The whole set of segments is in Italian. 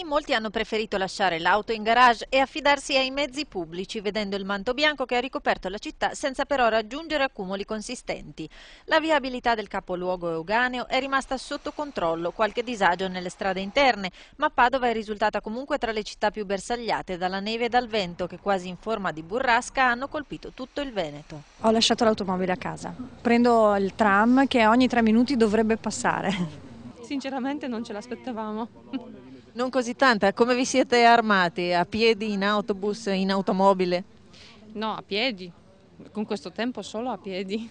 In molti hanno preferito lasciare l'auto in garage e affidarsi ai mezzi pubblici, vedendo il manto bianco che ha ricoperto la città senza però raggiungere accumuli consistenti. La viabilità del capoluogo euganeo è rimasta sotto controllo, qualche disagio nelle strade interne, ma Padova è risultata comunque tra le città più bersagliate dalla neve e dal vento che quasi in forma di burrasca hanno colpito tutto il Veneto. Ho lasciato l'automobile a casa. Prendo il tram che ogni 3 minuti dovrebbe passare. Sinceramente non ce l'aspettavamo. Non così tanta, come vi siete armati? A piedi, in autobus, in automobile? No, a piedi. Con questo tempo solo a piedi.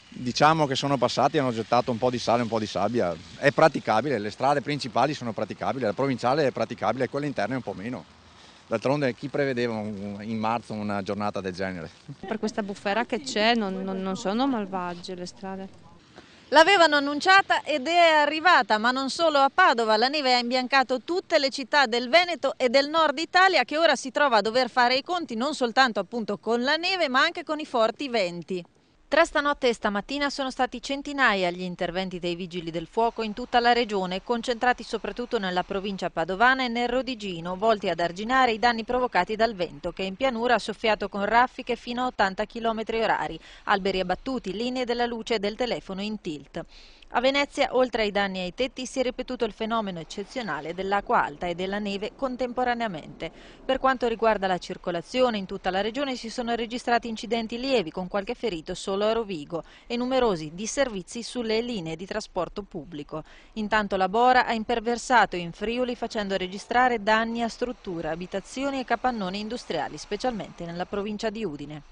Diciamo che sono passati, hanno gettato un po' di sale, un po' di sabbia. È praticabile, le strade principali sono praticabili, la provinciale è praticabile, quella interna è un po' meno. D'altronde chi prevedeva in marzo una giornata del genere? Per questa bufera che c'è non sono malvagie le strade. L'avevano annunciata ed è arrivata, ma non solo a Padova. La neve ha imbiancato tutte le città del Veneto e del nord Italia, che ora si trova a dover fare i conti non soltanto appunto con la neve, ma anche con i forti venti. Tra stanotte e stamattina sono stati centinaia gli interventi dei vigili del fuoco in tutta la regione, concentrati soprattutto nella provincia padovana e nel Rodigino, volti ad arginare i danni provocati dal vento, che in pianura ha soffiato con raffiche fino a 80 km/h, alberi abbattuti, linee della luce e del telefono in tilt. A Venezia, oltre ai danni ai tetti, si è ripetuto il fenomeno eccezionale dell'acqua alta e della neve contemporaneamente. Per quanto riguarda la circolazione, in tutta la regione si sono registrati incidenti lievi, con qualche ferito solo a Rovigo, e numerosi disservizi sulle linee di trasporto pubblico. Intanto la Bora ha imperversato in Friuli, facendo registrare danni a strutture, abitazioni e capannoni industriali, specialmente nella provincia di Udine.